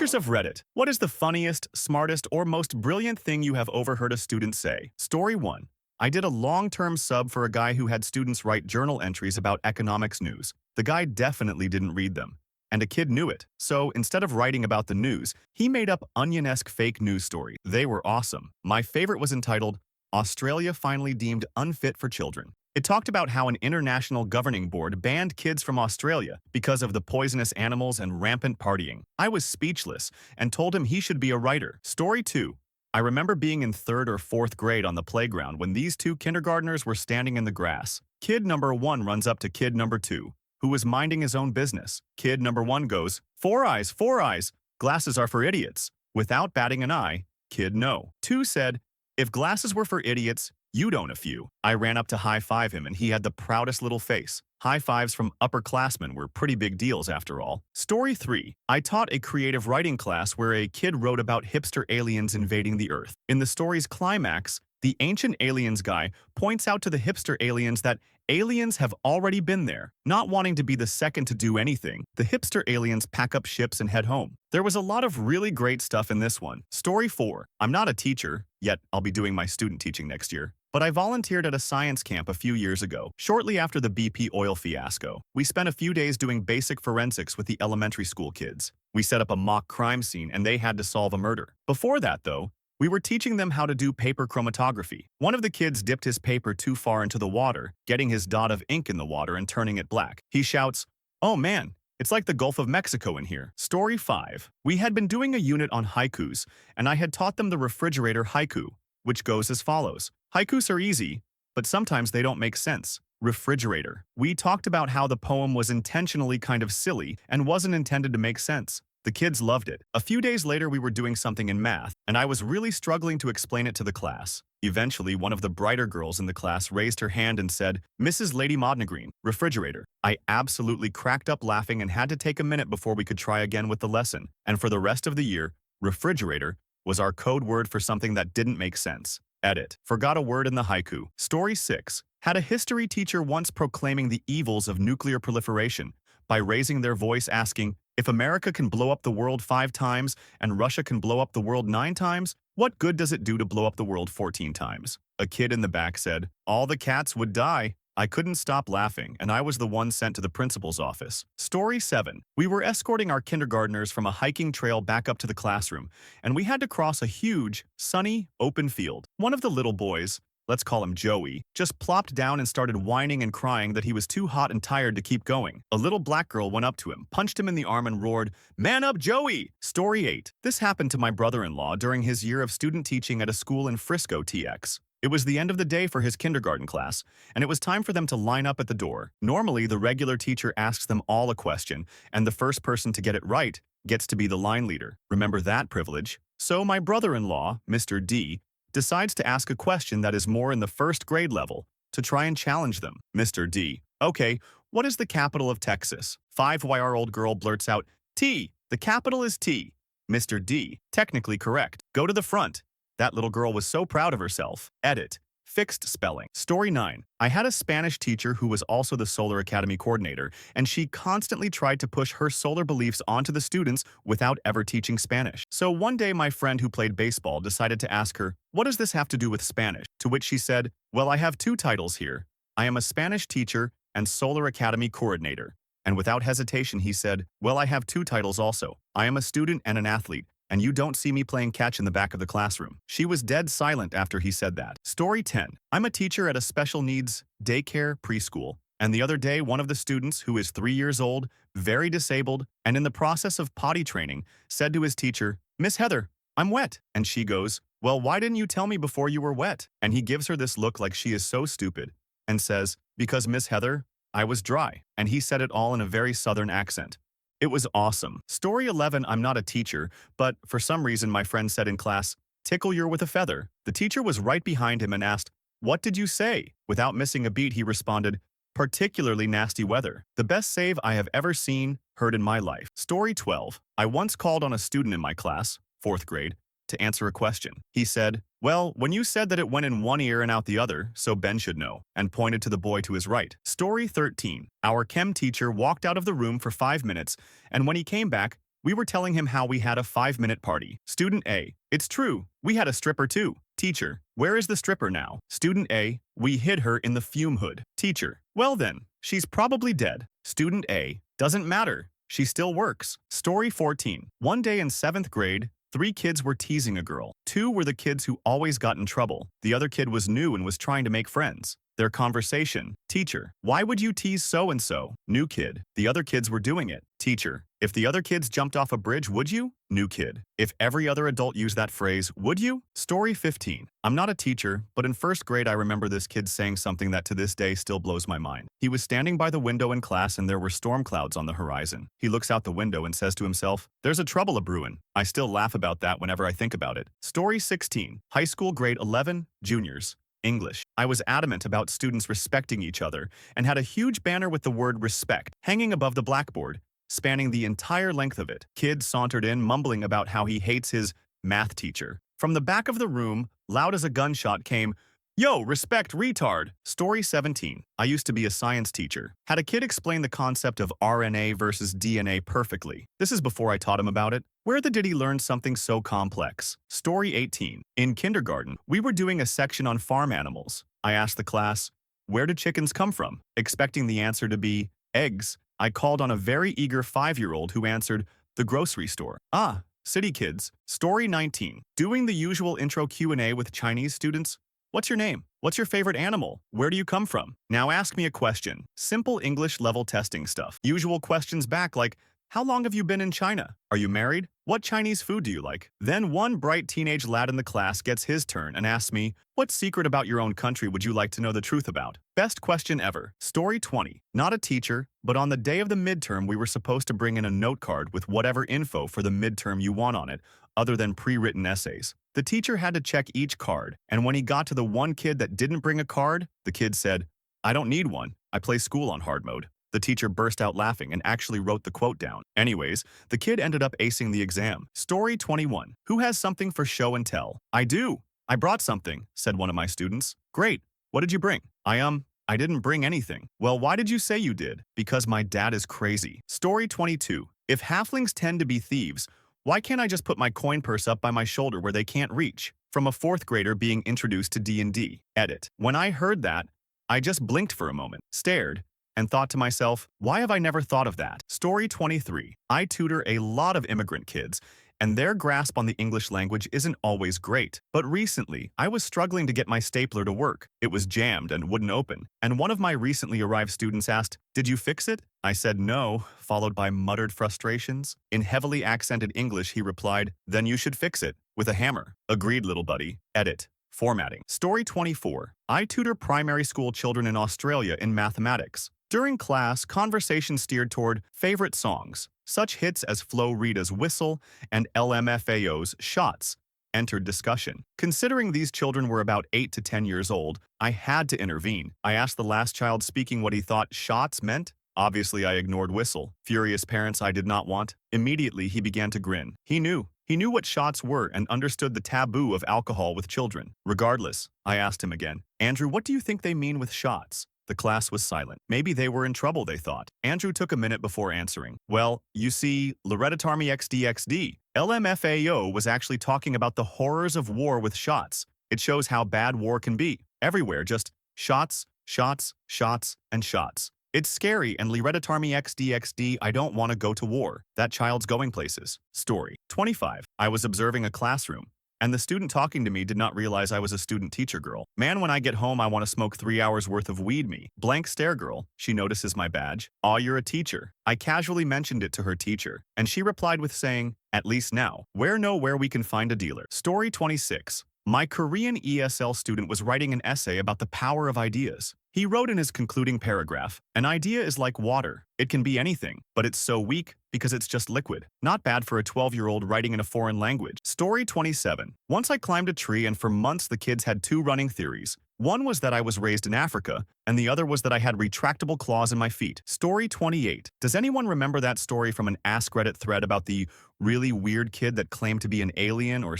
Teachers of Reddit, what is the funniest, smartest, or most brilliant thing you have overheard a student say? Story 1. I did a long-term sub for a guy who had students write journal entries about economics news. The guy definitely didn't read them. And a kid knew it. So instead of writing about the news, he made up onion-esque fake news stories. They were awesome. My favorite was entitled, Australia Finally Deemed Unfit for Children. It talked about how an international governing board banned kids from Australia because of the poisonous animals and rampant partying. I was speechless and told him he should be a writer. Story 2. I remember being in 3rd or 4th grade on the playground when these two kindergartners were standing in the grass. Kid number 1 runs up to kid number 2, who was minding his own business. Kid number 1 goes, "Four eyes, four eyes. Glasses are for idiots." Without batting an eye, kid no. 2 said, "If glasses were for idiots, you'd own a few." I ran up to high-five him and he had the proudest little face. High-fives from upperclassmen were pretty big deals after all. Story 3. I taught a creative writing class where a kid wrote about hipster aliens invading the Earth. In the story's climax, the ancient aliens guy points out to the hipster aliens that aliens have already been there. Not wanting to be the second to do anything, the hipster aliens pack up ships and head home. There was a lot of really great stuff in this one. Story 4. I'm not a teacher, yet I'll be doing my student teaching next year. But I volunteered at a science camp a few years ago, shortly after the BP oil fiasco. We spent a few days doing basic forensics with the elementary school kids. We set up a mock crime scene and they had to solve a murder. Before that, though, we were teaching them how to do paper chromatography. One of the kids dipped his paper too far into the water, getting his dot of ink in the water and turning it black. He shouts, "Oh man, it's like the Gulf of Mexico in here." Story 5. We had been doing a unit on haikus, and I had taught them the refrigerator haiku, which goes as follows. Haikus are easy, but sometimes they don't make sense. Refrigerator. We talked about how the poem was intentionally kind of silly and wasn't intended to make sense. The kids loved it. A few days later, we were doing something in math, and I was really struggling to explain it to the class. Eventually, one of the brighter girls in the class raised her hand and said, "Mrs. Lady Modnagreen, refrigerator." I absolutely cracked up laughing and had to take a minute before we could try again with the lesson. And for the rest of the year, refrigerator was our code word for something that didn't make sense. Edit. Forgot a word in the haiku. Story 6. Had a history teacher once proclaiming the evils of nuclear proliferation by raising their voice asking, "If America can blow up the world 5 times and Russia can blow up the world 9 times, what good does it do to blow up the world 14 times? A kid in the back said, "All the cats would die." I couldn't stop laughing, and I was the one sent to the principal's office. Story 7. We were escorting our kindergartners from a hiking trail back up to the classroom, and we had to cross a huge, sunny, open field. One of the little boys, let's call him Joey, just plopped down and started whining and crying that he was too hot and tired to keep going. A little black girl went up to him, punched him in the arm and roared, "Man up, Joey!" Story 8. This happened to my brother-in-law during his year of student teaching at a school in Frisco, TX. It was the end of the day for his kindergarten class, and it was time for them to line up at the door. Normally, the regular teacher asks them all a question, and the first person to get it right gets to be the line leader. Remember that privilege? So my brother-in-law, Mr. D, decides to ask a question that is more in the 1st grade level to try and challenge them. Mr. D: "Okay, what is the capital of Texas?" 5-year-old girl blurts out, "T. The capital is T." Mr. D: "Technically correct. Go to the front." That little girl was so proud of herself. Edit. Fixed spelling. Story 9. I had a Spanish teacher who was also the Solar Academy coordinator, and she constantly tried to push her solar beliefs onto the students without ever teaching Spanish. So one day my friend who played baseball decided to ask her, "What does this have to do with Spanish?" To which she said, "Well, I have 2 titles here. I am a Spanish teacher and Solar Academy coordinator." And without hesitation he said, "Well, I have 2 titles also. I am a student and an athlete, and you don't see me playing catch in the back of the classroom." She was dead silent after he said that. Story 10. I'm a teacher at a special needs daycare preschool, and the other day one of the students, who is 3 years old, very disabled, and in the process of potty training, said to his teacher, "Miss Heather, I'm wet." And she goes, "Well, why didn't you tell me before you were wet?" And he gives her this look like she is so stupid, and says, "Because Miss Heather, I was dry." And he said it all in a very southern accent. It was awesome. Story 11. I'm not a teacher, but for some reason my friend said in class, "Tickle you with a feather." The teacher was right behind him and asked, "What did you say?" Without missing a beat, he responded, "Particularly nasty weather." The best save I have ever seen, heard in my life. Story 12. I once called on a student in my class, 4th grade, to answer a question. He said, "Well, when you said that it went in one ear and out the other, so Ben should know," and pointed to the boy to his right. Story 13. Our chem teacher walked out of the room for 5 minutes, and when he came back, We were telling him how we had a 5-minute party. Student A, it's true, we had a stripper too. Teacher, where is the stripper now? Student A, we hid her in the fume hood. Teacher, well then, she's probably dead. Student A, doesn't matter, she still works. Story 14. One day in 7th grade, 3 kids were teasing a girl. 2 were the kids who always got in trouble. The other kid was new and was trying to make friends. Their conversation. Teacher, why would you tease so-and-so? New kid, the other kids were doing it. Teacher, if the other kids jumped off a bridge, would you? New kid, if every other adult used that phrase, would you? Story 15. I'm not a teacher, but in 1st grade I remember this kid saying something that to this day still blows my mind. He was standing by the window in class and there were storm clouds on the horizon. He looks out the window and says to himself, there's a trouble a-brewin'. I still laugh about that whenever I think about it. Story 16. High school grade 11, juniors. English. I was adamant about students respecting each other and had a huge banner with the word respect hanging above the blackboard, spanning the entire length of it. Kid sauntered in, mumbling about how he hates his math teacher. From the back of the room, loud as a gunshot came, yo, respect, retard! Story 17. I used to be a science teacher. Had a kid explain the concept of RNA versus DNA perfectly. This is before I taught him about it. Where did he learn something so complex? Story 18. In kindergarten, we were doing a section on farm animals. I asked the class, where did chickens come from? Expecting the answer to be eggs, I called on a very eager 5-year-old who answered, the grocery store. Ah, city kids. Story 19. Doing the usual intro Q&A with Chinese students. What's your name? What's your favorite animal? Where do you come from? Now ask me a question. Simple English level testing stuff. Usual questions back like, how long have you been in China? Are you married? What Chinese food do you like? Then one bright teenage lad in the class gets his turn and asks me, what secret about your own country would you like to know the truth about? Best question ever. Story 20. Not a teacher, but on the day of the midterm we were supposed to bring in a note card with whatever info for the midterm you want on it, other than pre-written essays. The teacher had to check each card, and when he got to the one kid that didn't bring a card, the kid said, I don't need one. I play school on hard mode. The teacher burst out laughing and actually wrote the quote down. Anyways, the kid ended up acing the exam. Story 21. Who has something for show and tell? I do. I brought something, said one of my students. Great. What did you bring? I didn't bring anything. Well, why did you say you did? Because my dad is crazy. Story 22. If halflings tend to be thieves, why can't I just put my coin purse up by my shoulder where they can't reach? From a 4th grader being introduced to D&D. Edit. When I heard that, I just blinked for a moment, stared, and thought to myself, why have I never thought of that? Story 23. I tutor a lot of immigrant kids, and their grasp on the English language isn't always great. But recently, I was struggling to get my stapler to work. It was jammed and wouldn't open, and one of my recently arrived students asked, did you fix it? I said no, followed by muttered frustrations. In heavily accented English, he replied, then you should fix it, with a hammer. Agreed, little buddy. Edit. Formatting. Story 24. I tutor primary school children in Australia in mathematics. During class, conversation steered toward favorite songs. Such hits as Flo Rida's Whistle and LMFAO's Shots entered discussion. Considering these children were about 8 to 10 years old, I had to intervene. I asked the last child speaking what he thought shots meant. Obviously, I ignored Whistle. Furious parents I did not want. Immediately, he began to grin. He knew what shots were and understood the taboo of alcohol with children. Regardless, I asked him again, Andrew, what do you think they mean with shots? The class was silent. Maybe they were in trouble, they thought. Andrew took a minute before answering. Well, you see, Lorettatarmy XDXD. LMFAO was actually talking about the horrors of war with shots. It shows how bad war can be. Everywhere, just shots, shots, shots, and shots. It's scary, and Lorettatarmy XDXD, I don't want to go to war. That child's going places. Story 25. I was observing a classroom, and the student talking to me did not realize I was a student teacher girl. Man, when I get home, I want to smoke 3 hours worth of weed me. Blank stare girl. She notices my badge. Aw, you're a teacher. I casually mentioned it to her teacher, and she replied with saying, at least now. Where we can find a dealer. Story 26. My Korean ESL student was writing an essay about the power of ideas. He wrote in his concluding paragraph, an idea is like water. It can be anything, but it's so weak because it's just liquid. Not bad for a 12-year-old writing in a foreign language. Story 27. Once I climbed a tree and for months the kids had 2 running theories. One was that I was raised in Africa, and the other was that I had retractable claws in my feet. Story 28. Does anyone remember that story from an AskReddit thread about the really weird kid that claimed to be an alien or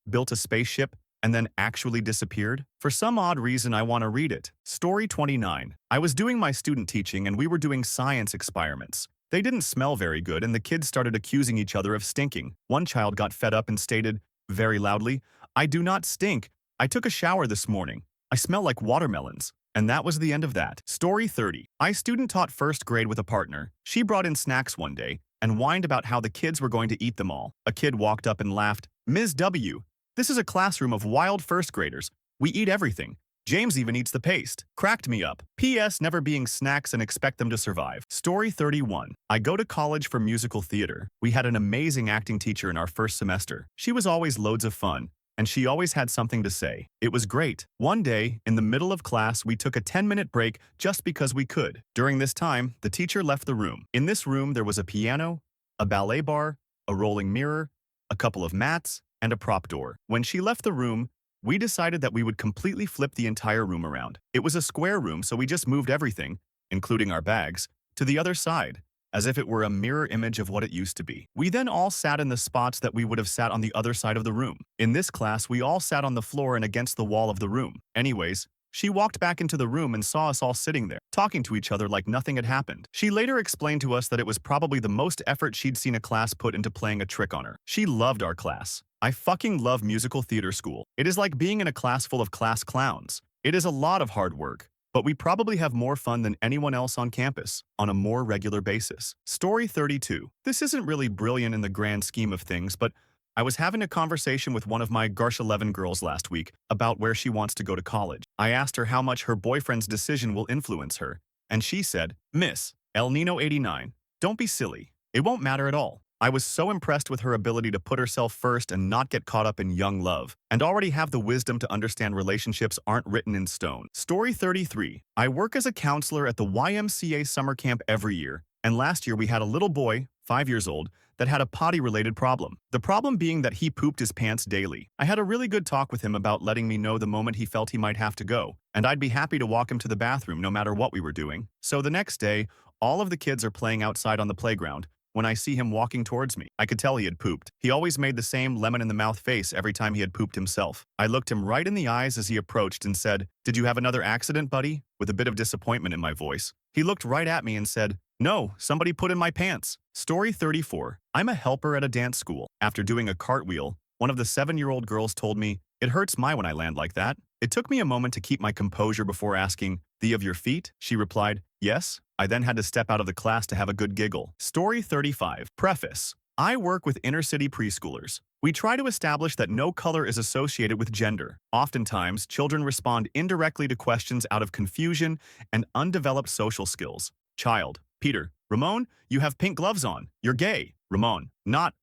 built a spaceship and then actually disappeared? For some odd reason, I want to read it. Story 29. I was doing my student teaching and we were doing science experiments. They didn't smell very good, and the kids started accusing each other of stinking. One child got fed up and stated, very loudly, "I do not stink. I took a shower this morning. I smell like watermelons." And that was the end of that. Story 30. I student taught first grade with a partner. She brought in snacks one day and whined about how the kids were going to eat them all. A kid walked up and laughed, "Ms. W, this is a classroom of wild first graders. We eat everything. James even eats the paste." Cracked me up. P.S. Never being snacks and expect them to survive. Story 31. I go to college for musical theater. We had an amazing acting teacher in our first semester. She was always loads of fun, and she always had something to say. It was great. One day, in the middle of class, we took a 10-minute break just because we could. During this time, the teacher left the room. In this room, there was a piano, a ballet bar, a rolling mirror, a couple of mats, and a prop door. When she left the room, we decided that we would completely flip the entire room around. It was a square room, so we just moved everything, including our bags, to the other side, as if it were a mirror image of what it used to be. We then all sat in the spots that we would have sat on the other side of the room. In this class, we all sat on the floor and against the wall of the room. Anyways, she walked back into the room and saw us all sitting there, talking to each other like nothing had happened. She later explained to us that it was probably the most effort she'd seen a class put into playing a trick on her. She loved our class. I fucking love musical theater school. It is like being in a class full of class clowns. It is a lot of hard work, but we probably have more fun than anyone else on campus, on a more regular basis. Story 32. This isn't really brilliant in the grand scheme of things, but I was having a conversation with one of my Garsh 11 girls last week about where she wants to go to college. I asked her how much her boyfriend's decision will influence her, and she said, "Miss, El Nino 89, don't be silly. It won't matter at all." I was so impressed with her ability to put herself first and not get caught up in young love, and already have the wisdom to understand relationships aren't written in stone. Story 33. I work as a counselor at the YMCA summer camp every year, and last year we had a little boy, 5 years old, that had a potty-related problem. The problem being that he pooped his pants daily. I had a really good talk with him about letting me know the moment he felt he might have to go, and I'd be happy to walk him to the bathroom no matter what we were doing. So the next day, all of the kids are playing outside on the playground. When I see him walking towards me, I could tell he had pooped. He always made the same lemon-in-the-mouth face every time he had pooped himself. I looked him right in the eyes as he approached and said, "Did you have another accident, buddy?" with a bit of disappointment in my voice. He looked right at me and said, "No, somebody put in my pants." Story 34. I'm a helper at a dance school. After doing a cartwheel, one of the 7-year-old girls told me, "It hurts my when I land like that." It took me a moment to keep my composure before asking, "The of your feet?" She replied, "Yes." I then had to step out of the class to have a good giggle. Story 35. Preface. I work with inner-city preschoolers. We try to establish that no color is associated with gender. Oftentimes, children respond indirectly to questions out of confusion and undeveloped social skills. Child. Peter. Ramon, you have pink gloves on. You're gay. Ramon. Not,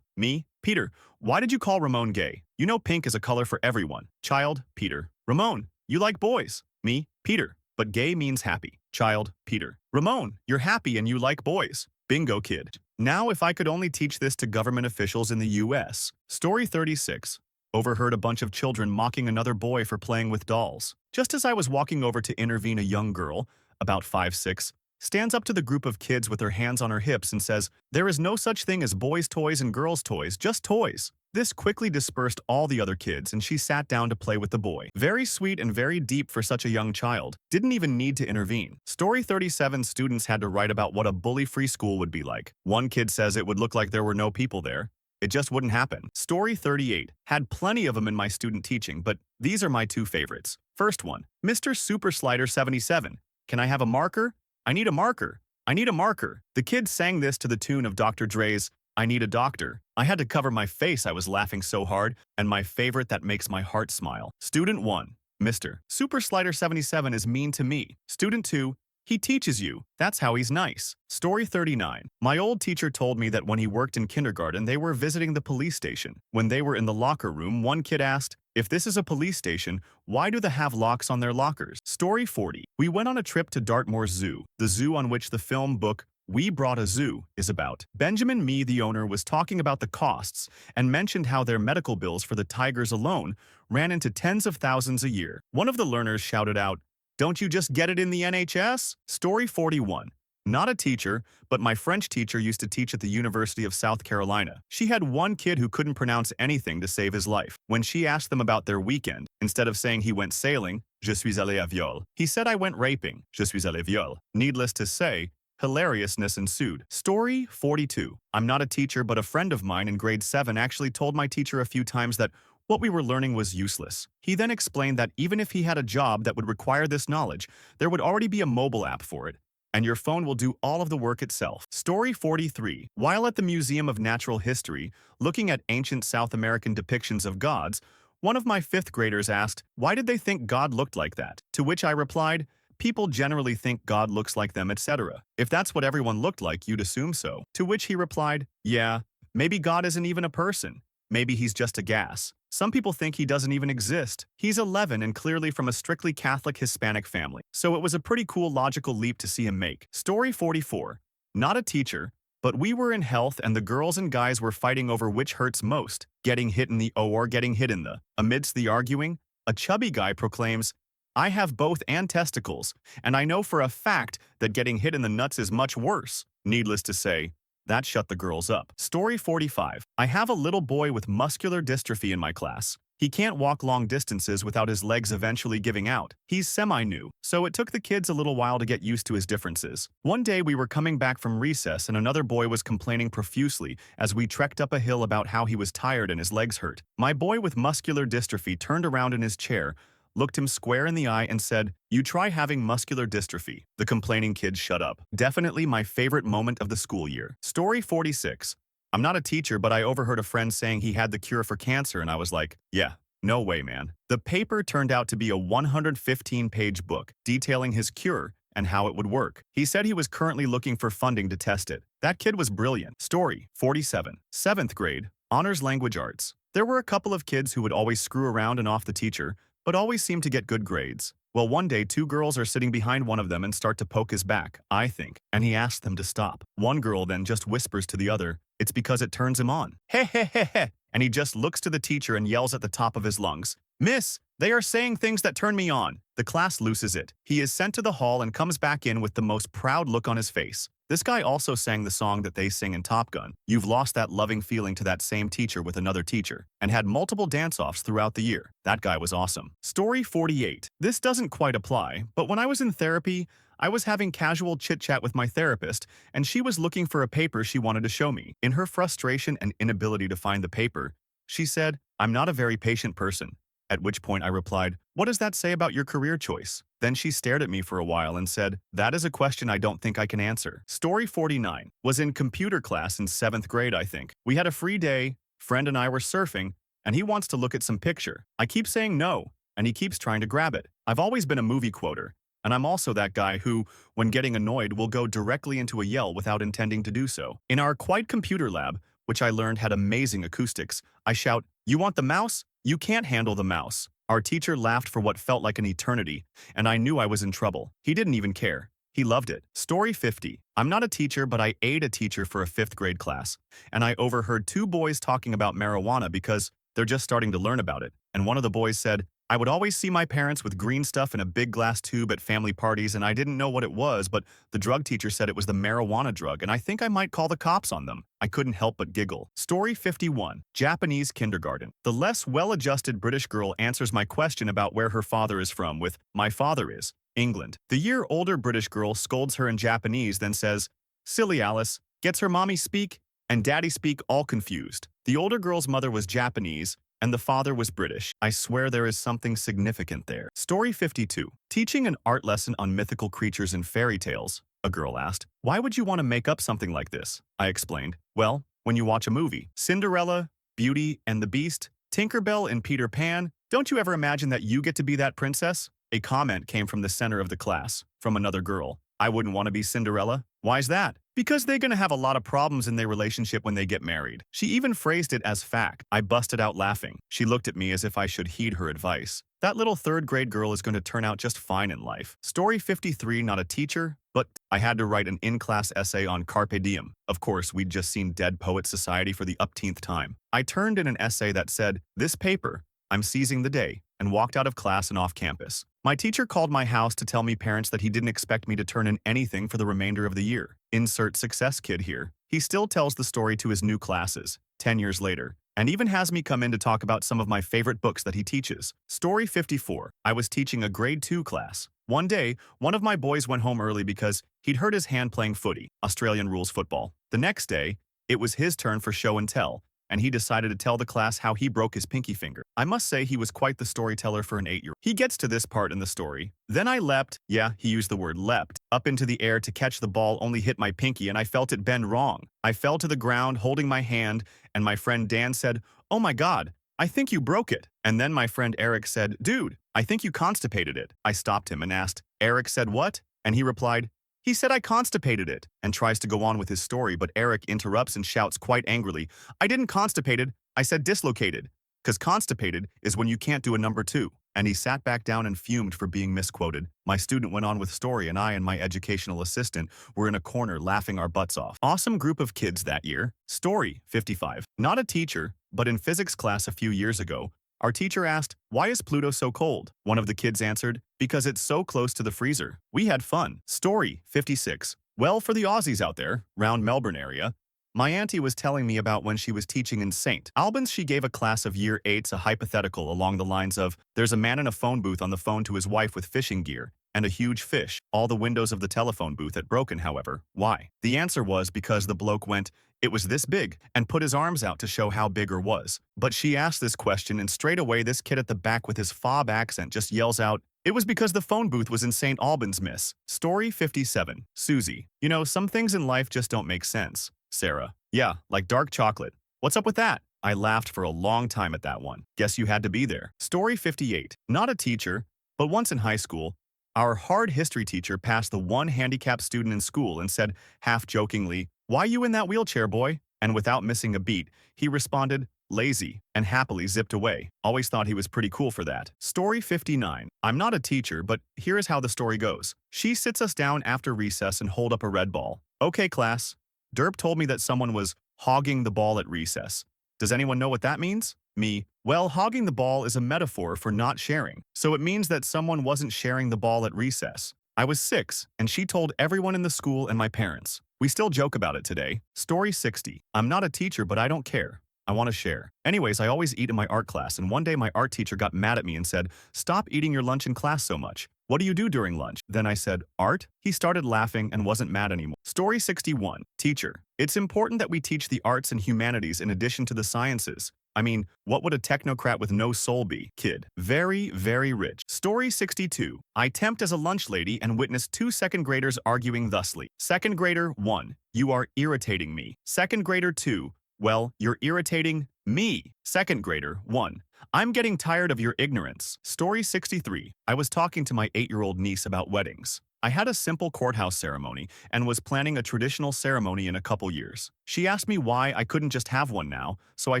me. Peter. Why did you call Ramon gay? You know pink is a color for everyone. Child. Peter. Ramon. You like boys. Me. Peter. But gay means happy. Child. Peter. Ramon. You're happy and you like boys. Bingo, kid. Now if I could only teach this to government officials in the US. Story 36. Overheard a bunch of children mocking another boy for playing with dolls. Just as I was walking over to intervene, a young girl, about 5'6", stands up to the group of kids with her hands on her hips and says, "There is no such thing as boys' toys and girls' toys, just toys." This quickly dispersed all the other kids, and she sat down to play with the boy. Very sweet and very deep for such a young child. Didn't even need to intervene. Story 37. Students had to write about what a bully-free school would be like. One kid says it would look like there were no people there. It just wouldn't happen. Story 38. Had plenty of them in my student teaching, but these are my two favorites. First one. Mr. Super Slider 77. Can I have a marker? I need a marker. I need a marker. The kids sang this to the tune of Dr. Dre's I Need a Doctor. I had to cover my face, I was laughing so hard, and my favorite that makes my heart smile. Student 1. Mr. Super Slider 77 is mean to me. Student 2. He teaches you. That's how he's nice. Story 39. My old teacher told me that when he worked in kindergarten, they were visiting the police station. When they were in the locker room, one kid asked, "If this is a police station, why do they have locks on their lockers?" Story 40. We went on a trip to Dartmoor Zoo, the zoo on which the film book We Brought a Zoo is about. Benjamin Mee, the owner, was talking about the costs and mentioned how their medical bills for the tigers alone ran into tens of thousands a year. One of the learners shouted out, "Don't you just get it in the NHS?" Story 41. Not a teacher, but my French teacher used to teach at the University of South Carolina. She had one kid who couldn't pronounce anything to save his life. When she asked them about their weekend, instead of saying he went sailing, "Je suis allé à viol," he said, "I went raping, je suis allé viol." Needless to say, Hilariousness ensued. Story 42. I'm not a teacher, but a friend of mine in grade 7 actually told my teacher a few times that what we were learning was useless. He then explained that even if he had a job that would require this knowledge, there would already be a mobile app for it, and your phone will do all of the work itself. Story 43. While at the Museum of Natural History, looking at ancient South American depictions of gods, one of my 5th graders asked, why did they think God looked like that? To which I replied, people generally think God looks like them, etc. If that's what everyone looked like, you'd assume so. To which he replied, yeah, maybe God isn't even a person. Maybe he's just a gas. Some people think he doesn't even exist. He's 11 and clearly from a strictly Catholic Hispanic family, so it was a pretty cool logical leap to see him make. Story 44. Not a teacher, but we were in health and the girls and guys were fighting over which hurts most, getting hit in the O or getting hit in the. Amidst the arguing, a chubby guy proclaims, I have both and testicles, and I know for a fact that getting hit in the nuts is much worse. Needless to say, that shut the girls up. Story 45. I have a little boy with muscular dystrophy in my class. He can't walk long distances without his legs eventually giving out. He's semi-new, so it took the kids a little while to get used to his differences. One day we were coming back from recess and another boy was complaining profusely as we trekked up a hill about how he was tired and his legs hurt. My boy with muscular dystrophy turned around in his chair, looked him square in the eye and said, you try having muscular dystrophy. The complaining kid shut up. Definitely my favorite moment of the school year. Story 46. I'm not a teacher, but I overheard a friend saying he had the cure for cancer and I was like, yeah, no way, man. The paper turned out to be a 115-page book detailing his cure and how it would work. He said he was currently looking for funding to test it. That kid was brilliant. Story 47. 7th grade, honors language arts. There were a couple of kids who would always screw around and off the teacher, but always seemed to get good grades. Well, one day, 2 girls are sitting behind one of them and start to poke his back, I think, and he asks them to stop. One girl then just whispers to the other, it's because it turns him on. Heh heh heh heh. And he just looks to the teacher and yells at the top of his lungs, Miss, they are saying things that turn me on. The class loses it. He is sent to the hall and comes back in with the most proud look on his face. This guy also sang the song that they sing in Top Gun, You've Lost That Loving Feeling, to that same teacher with another teacher, and had multiple dance-offs throughout the year. That guy was awesome. Story 48. This doesn't quite apply, but when I was in therapy, I was having casual chit-chat with my therapist, and she was looking for a paper she wanted to show me. In her frustration and inability to find the paper, she said, I'm not a very patient person. At which point I replied, what does that say about your career choice? Then she stared at me for a while and said, that is a question I don't think I can answer. Story 49. Was in computer class in 7th grade, I think. We had a free day, friend and I were surfing, and he wants to look at some picture. I keep saying no, and he keeps trying to grab it. I've always been a movie quoter, and I'm also that guy who, when getting annoyed, will go directly into a yell without intending to do so. In our quiet computer lab, which I learned had amazing acoustics, I shout, you want the mouse? You can't handle the mouse. Our teacher laughed for what felt like an eternity, and I knew I was in trouble. He didn't even care. He loved it. Story 50. I'm not a teacher, but I aid a teacher for a 5th grade class, and I overheard 2 boys talking about marijuana because they're just starting to learn about it. And one of the boys said, I would always see my parents with green stuff in a big glass tube at family parties, and I didn't know what it was, but the drug teacher said it was the marijuana drug, and I think I might call the cops on them. I couldn't help but giggle. Story 51. Japanese kindergarten. The less well-adjusted British girl answers my question about where her father is from with, my father is England. The year older British girl scolds her in Japanese, then says, silly Alice, gets her mommy speak and daddy speak all confused. The older girl's mother was Japanese, and the father was British. I swear there is something significant there. Story 52. Teaching an art lesson on mythical creatures and fairy tales. A girl asked, why would you want to make up something like this? I explained, well, when you watch a movie, Cinderella, Beauty and the Beast, Tinkerbell and Peter Pan, don't you ever imagine that you get to be that princess? A comment came from the center of the class, from another girl. I wouldn't want to be Cinderella. Why's that? Because they're gonna have a lot of problems in their relationship when they get married. She even phrased it as fact. I busted out laughing. She looked at me as if I should heed her advice. That little 3rd grade girl is going to turn out just fine in life. Story 53. Not a teacher, but I had to write an in-class essay on Carpe Diem. Of course, we'd just seen Dead Poets Society for the upteenth time. I turned in an essay that said, this paper, I'm seizing the day, and walked out of class and off campus. My teacher called my house to tell me parents that he didn't expect me to turn in anything for the remainder of the year. Insert success kid here. He still tells the story to his new classes, 10 years later, and even has me come in to talk about some of my favorite books that he teaches. Story 54. I was teaching a grade 2 class. One day, one of my boys went home early because He'd hurt his hand playing footy, Australian rules football. The next day, it was his turn for show and tell, and he decided to tell the class how he broke his pinky finger. I must say he was quite the storyteller for an 8-year-old. He gets to this part in the story. Then I leapt, yeah, he used the word leapt, up into the air to catch the ball, only hit my pinky and I felt it bend wrong. I fell to the ground holding my hand, and my friend Dan said, "Oh my God, I think you broke it." And then my friend Eric said, "Dude, I think you constipated it." I stopped him and asked, "Eric said what?" And he replied, "He said I constipated it," and tries to go on with his story, but Eric interrupts and shouts quite angrily, "I didn't constipated, I said dislocated, because constipated is when you can't do a number 2. And he sat back down and fumed for being misquoted. My student went on with story, and I and my educational assistant were in a corner laughing our butts off. Awesome group of kids that year. Story 55. Not a teacher, but in physics class a few years ago, our teacher asked, "Why is Pluto so cold?" One of the kids answered, "Because it's so close to the freezer." We had fun. Story 56. Well, for the Aussies out there, round Melbourne area, my auntie was telling me about when she was teaching in St. Albans. She gave a class of year 8s a hypothetical along the lines of, there's a man in a phone booth on the phone to his wife with fishing gear and a huge fish. All the windows of the telephone booth had broken, however. Why? The answer was because the bloke went, "It was this big," and put his arms out to show how big or was. But she asked this question, and straight away this kid at the back with his fob accent just yells out, "It was because the phone booth was in St. Albans, miss." Story 57. Susie. You know, some things in life just don't make sense. Sarah. Yeah, like dark chocolate. What's up with that? I laughed for a long time at that one. Guess you had to be there. Story 58. Not a teacher, but once in high school, our hard history teacher passed the one handicapped student in school and said, half-jokingly, "Why you in that wheelchair, boy?" And without missing a beat, he responded, "Lazy," and happily zipped away. Always thought he was pretty cool for that. Story 59. I'm not a teacher, but here is how the story goes. She sits us down after recess and hold up a red ball. "Okay, class. Derp told me that someone was hogging the ball at recess. Does anyone know what that means?" Me. Well, hogging the ball is a metaphor for not sharing. So it means that someone wasn't sharing the ball at recess. I was 6, and she told everyone in the school and my parents. We still joke about it today. Story 60. I'm not a teacher, but I don't care. I want to share. Anyways, I always eat in my art class, and one day my art teacher got mad at me and said, "Stop eating your lunch in class so much. What do you do during lunch?" Then I said, "Art?" He started laughing and wasn't mad anymore. Story 61. Teacher. It's important that we teach the arts and humanities in addition to the sciences. I mean, what would a technocrat with no soul be? Kid. Very, very rich. Story 62. I temped as a lunch lady and witnessed 2 second graders arguing thusly. Second grader 1. You are irritating me. Second grader 2. Well, you're irritating me. Second grader 1. I'm getting tired of your ignorance. Story 63. I was talking to my 8-year-old niece about weddings. I had a simple courthouse ceremony and was planning a traditional ceremony in a couple years. She asked me why I couldn't just have one now, so I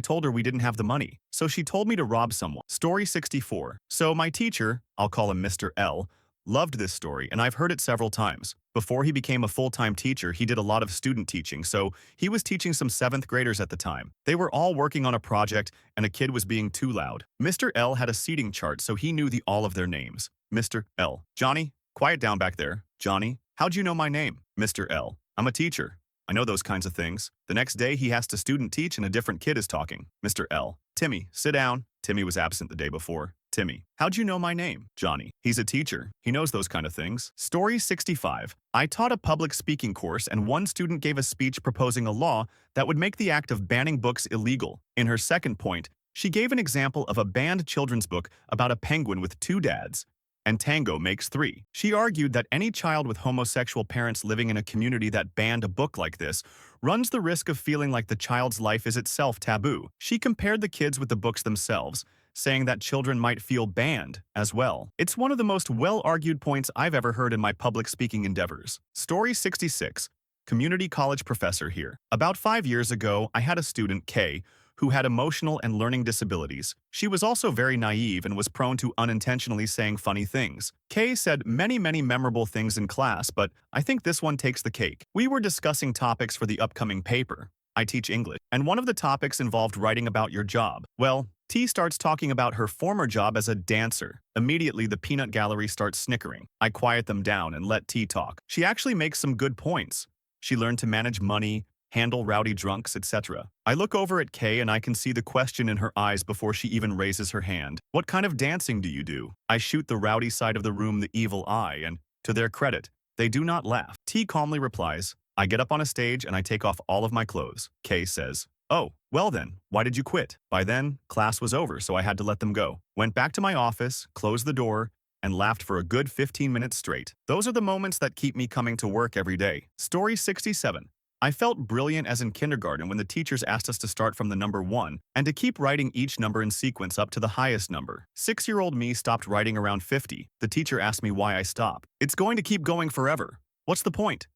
told her we didn't have the money. So she told me to rob someone. Story 64. So my teacher, I'll call him Mr. L, loved this story, and I've heard it several times. Before he became a full-time teacher, he did a lot of student teaching, so he was teaching some 7th graders at the time. They were all working on a project, and a kid was being too loud. Mr. L had a seating chart, so he knew all of their names. Mr. L. Johnny, quiet down back there. Johnny, how'd you know my name? Mr. L. I'm a teacher. I know those kinds of things. The next day, he has to student teach, and a different kid is talking. Mr. L. Timmy, sit down. Timmy was absent the day before. Timmy, how'd you know my name? Johnny, he's a teacher. He knows those kind of things. Story 65. I taught a public speaking course, and one student gave a speech proposing a law that would make the act of banning books illegal. In her second point, she gave an example of a banned children's book about a penguin with 2 dads, and tango makes 3. She argued that any child with homosexual parents living in a community that banned a book like this runs the risk of feeling like the child's life is itself taboo. She compared the kids with the books themselves, saying that children might feel banned as well. It's one of the most well-argued points I've ever heard in my public speaking endeavors. Story 66. Community college professor here. About 5 years ago, I had a student, Kay, who had emotional and learning disabilities. She was also very naive and was prone to unintentionally saying funny things. Kay said many memorable things in class, but I think this one takes the cake. We were discussing topics for the upcoming paper. I teach English, and one of the topics involved writing about your job. Well, T starts talking about her former job as a dancer. Immediately, the peanut gallery starts snickering. I quiet them down and let T talk. She actually makes some good points. She learned to manage money, handle rowdy drunks, etc. I look over at Kay and I can see the question in her eyes before she even raises her hand. What kind of dancing do you do? I shoot the rowdy side of the room the evil eye, and to their credit, They do not laugh. T calmly replies, I get up on a stage and I take off all of my clothes. K says, oh, well then, why did you quit? By then, class was over, so I had to let them go. Went back to my office, closed the door, and laughed for a good 15 minutes straight. Those are the moments that keep me coming to work every day. Story 67. I felt brilliant as in kindergarten when the teachers asked us to start from the number 1 and to keep writing each number in sequence up to the highest number. 6-year-old me stopped writing around 50. The teacher asked me why I stopped. It's going to keep going forever. What's the point?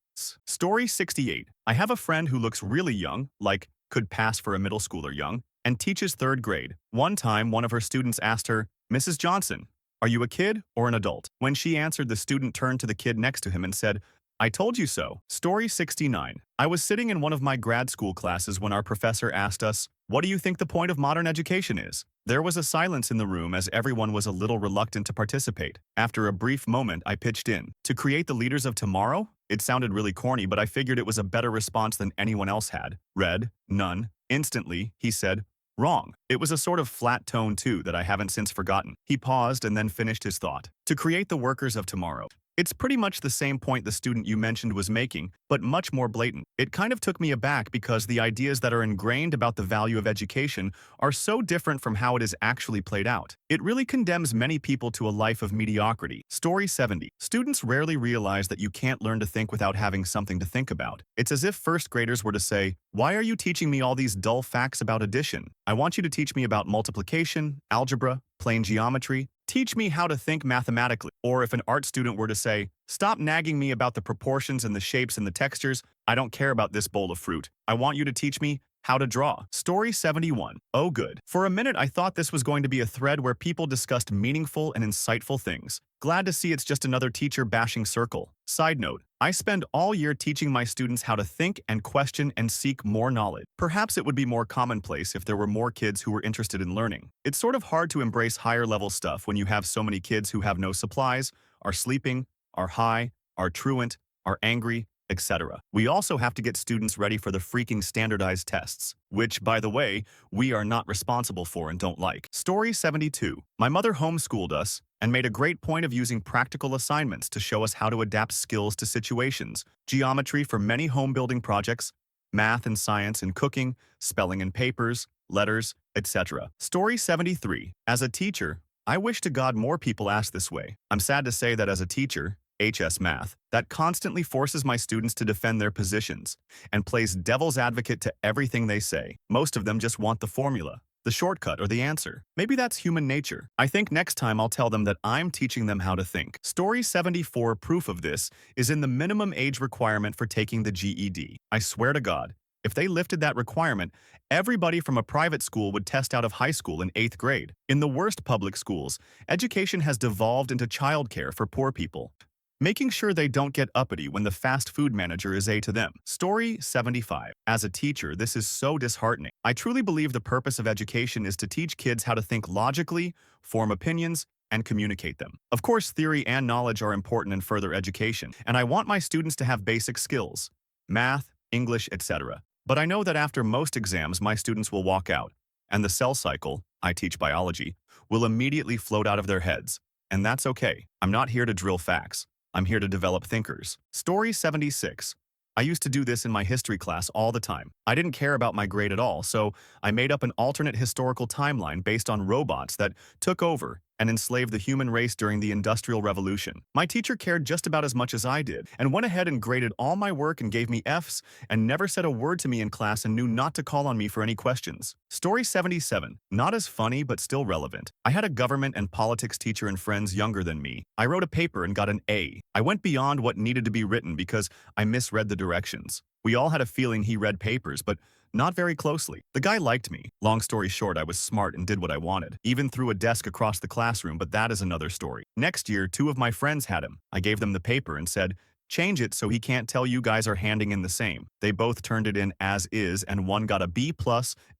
Story 68. I have a friend who looks really young, like could pass for a middle schooler young, and teaches 3rd grade. One time, one of her students asked her, Mrs. Johnson, are you a kid or an adult? When she answered, the student turned to the kid next to him and said, I told you so. Story 69. I was sitting in one of my grad school classes when our professor asked us, what do you think the point of modern education is? There was a silence in the room as everyone was a little reluctant to participate. After a brief moment, I pitched in. To create the leaders of tomorrow? It sounded really corny, but I figured it was a better response than anyone else had. Red, none. Instantly, he said, wrong. It was a sort of flat tone too that I haven't since forgotten. He paused and then finished his thought. To create the workers of tomorrow. It's pretty much the same point the student you mentioned was making, but much more blatant. It kind of took me aback because the ideas that are ingrained about the value of education are so different from how it is actually played out. It really condemns many people to a life of mediocrity. Story 70. Students rarely realize that you can't learn to think without having something to think about. It's as if first graders were to say, why are you teaching me all these dull facts about addition? I want you to teach me about multiplication, algebra, plane geometry. Teach me how to think mathematically. Or if an art student were to say, stop nagging me about the proportions and the shapes and the textures, I don't care about this bowl of fruit. I want you to teach me how to draw. Story 71. Oh good. For a minute I thought this was going to be a thread where people discussed meaningful and insightful things. Glad to see it's just another teacher bashing circle. Side note, I spend all year teaching my students how to think and question and seek more knowledge. Perhaps it would be more commonplace if there were more kids who were interested in learning. It's sort of hard to embrace higher level stuff when you have so many kids who have no supplies, are sleeping, are high, are truant, are angry, etc. We also have to get students ready for the freaking standardized tests, which, by the way, we are not responsible for and don't like. Story 72. My mother homeschooled us and made a great point of using practical assignments to show us how to adapt skills to situations, geometry for many home building projects, math and science and cooking, spelling and papers, letters, etc. Story 73. As a teacher, I wish to God more people ask this way. I'm sad to say that as a teacher, HS Math, that constantly forces my students to defend their positions and plays devil's advocate to everything they say. Most of them just want the formula, the shortcut, or the answer. Maybe that's human nature. I think next time I'll tell them that I'm teaching them how to think. Story 74. Proof of this is in the minimum age requirement for taking the GED. I swear to God, if they lifted that requirement, everybody from a private school would test out of high school in 8th grade. In the worst public schools, education has devolved into childcare for poor people, making sure they don't get uppity when the fast food manager is A to them. Story 75. As a teacher, this is so disheartening. I truly believe the purpose of education is to teach kids how to think logically, form opinions, and communicate them. Of course, theory and knowledge are important in further education, and I want my students to have basic skills, math, English, etc. But I know that after most exams, my students will walk out, and the cell cycle, I teach biology, will immediately float out of their heads. And that's okay. I'm not here to drill facts. I'm here to develop thinkers. Story 76. I used to do this in my history class all the time. I didn't care about my grade at all, so I made up an alternate historical timeline based on robots that took over and enslaved the human race during the Industrial Revolution. My teacher cared just about as much as I did, and went ahead and graded all my work and gave me Fs, and never said a word to me in class and knew not to call on me for any questions. Story 77. Not as funny, but still relevant. I had a government and politics teacher and friends younger than me. I wrote a paper and got an A. I went beyond what needed to be written because I misread the directions. We all had a feeling he read papers, but not very closely. The guy liked me. Long story short, I was smart and did what I wanted. Even threw a desk across the classroom, but that is another story. Next year, 2 of my friends had him. I gave them the paper and said, change it so he can't tell you guys are handing in the same. They both turned it in as is, and one got a B+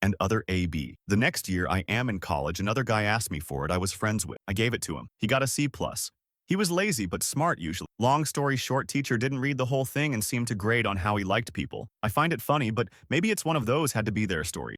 and other AB. The next year, I am in college. Another guy asked me for it I was friends with. I gave it to him. He got a C+. He was lazy but smart usually. Long story short, teacher didn't read the whole thing and seemed to grade on how he liked people. I find it funny, but maybe it's one of those had to be their story.